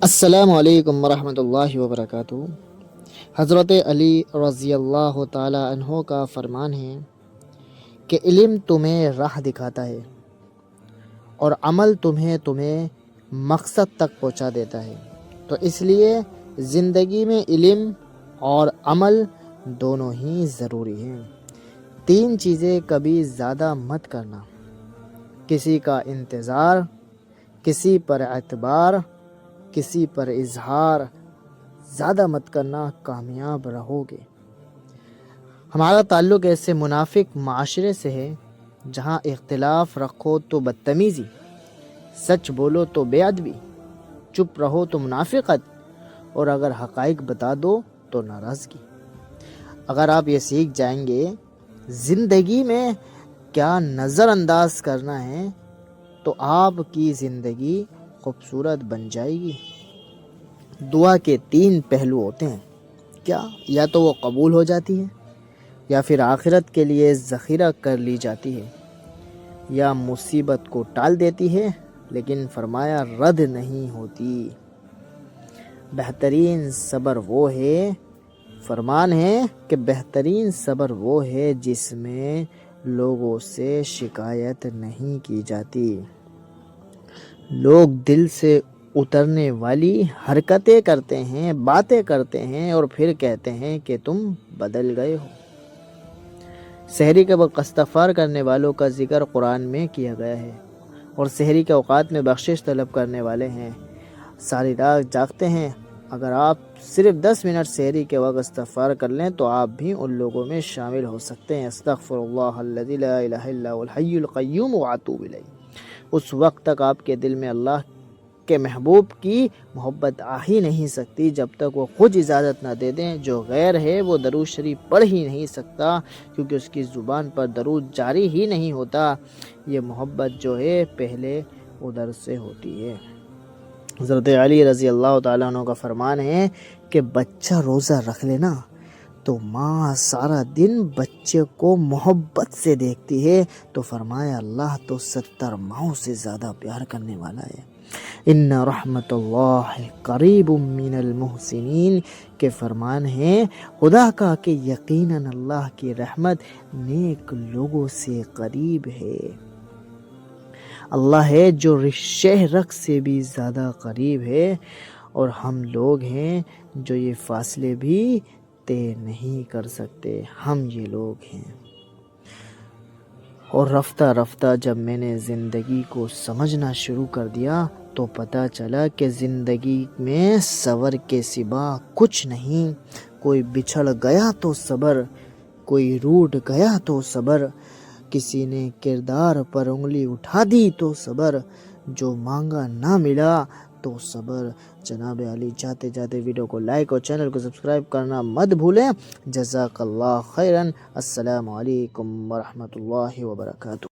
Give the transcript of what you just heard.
السلام علیکم ورحمۃ اللہ وبرکاتہ۔ حضرت علی رضی اللہ تعالی عنہ کا فرمان ہے کہ علم تمہیں راہ دکھاتا ہے اور عمل تمہیں مقصد تک پہنچا دیتا ہے، تو اس لیے زندگی میں علم اور عمل دونوں ہی ضروری ہیں۔ 3 چیزیں کبھی زیادہ مت کرنا: کسی کا انتظار، کسی پر اعتبار، کسی پر اظہار۔ زیادہ مت کرنا، کامیاب رہو گے۔ ہمارا تعلق ایسے منافق معاشرے سے ہے جہاں اختلاف رکھو تو بدتمیزی، سچ بولو تو بے ادبی، چپ رہو تو منافقت، اور اگر حقائق بتا دو تو ناراضگی۔ اگر آپ یہ سیکھ جائیں گے زندگی میں کیا نظر انداز کرنا ہے تو آپ کی زندگی خوبصورت بن جائے گی۔ دعا کے 3 پہلو ہوتے ہیں، کیا؟ یا تو وہ قبول ہو جاتی ہے، یا پھر آخرت کے لیے ذخیرہ کر لی جاتی ہے، یا مصیبت کو ٹال دیتی ہے لیکن فرمایا رد نہیں ہوتی۔ بہترین صبر وہ ہے، فرمان ہے کہ بہترین صبر وہ ہے جس میں لوگوں سے شکایت نہیں کی جاتی۔ لوگ دل سے اترنے والی حرکتیں کرتے ہیں، باتیں کرتے ہیں اور پھر کہتے ہیں کہ تم بدل گئے ہو۔ سحری کے وقت استغفار کرنے والوں کا ذکر قرآن میں کیا گیا ہے، اور سحری کے اوقات میں بخشش طلب کرنے والے ہیں، ساری رات جاگتے ہیں۔ اگر آپ صرف 10 منٹ سحری کے وقت استغفار کر لیں تو آپ بھی ان لوگوں میں شامل ہو سکتے ہیں۔ استغفر اللہ الذی لا الہ الا هو الحی القیوم واتوب الیہ۔ اس وقت تک آپ کے دل میں اللہ کے محبوب کی محبت آ ہی نہیں سکتی جب تک وہ خود اجازت نہ دے دیں۔ جو غیر ہے وہ درود شریف پڑھ ہی نہیں سکتا کیونکہ اس کی زبان پر درود جاری ہی نہیں ہوتا۔ یہ محبت جو ہے پہلے ادھر سے ہوتی ہے۔ حضرت علی رضی اللہ تعالیٰ عنہ کا فرمان ہے کہ بچہ روزہ رکھ لینا تو ماں سارا دن بچے کو محبت سے دیکھتی ہے، تو فرمایا اللہ تو 70 ماؤں سے زیادہ پیار کرنے والا ہے۔ ان رحمت اللہ قریب من المحسنین کے فرمان ہے خدا کا کہ یقیناً اللہ کی رحمت نیک لوگوں سے قریب ہے۔ اللہ ہے جو شہ رگ سے بھی زیادہ قریب ہے، اور ہم لوگ ہیں جو یہ فاصلے بھی طے نہیں کر سکتے، ہم یہ لوگ ہیں۔ اور رفتہ رفتہ جب میں نے زندگی کو سمجھنا شروع کر دیا تو پتہ چلا کہ زندگی میں صبر کے سوا کچھ نہیں۔ کوئی بچھڑ گیا تو صبر، کوئی روٹ گیا تو صبر، کسی نے کردار پر انگلی اٹھا دی تو صبر، جو مانگا نہ ملا تو صبر۔ جناب علی جاتے جاتے ویڈیو کو لائک اور چینل کو سبسکرائب کرنا مت بھولیں۔ جزاک اللہ خیرن۔ السلام علیکم ورحمۃ اللہ وبرکاتہ۔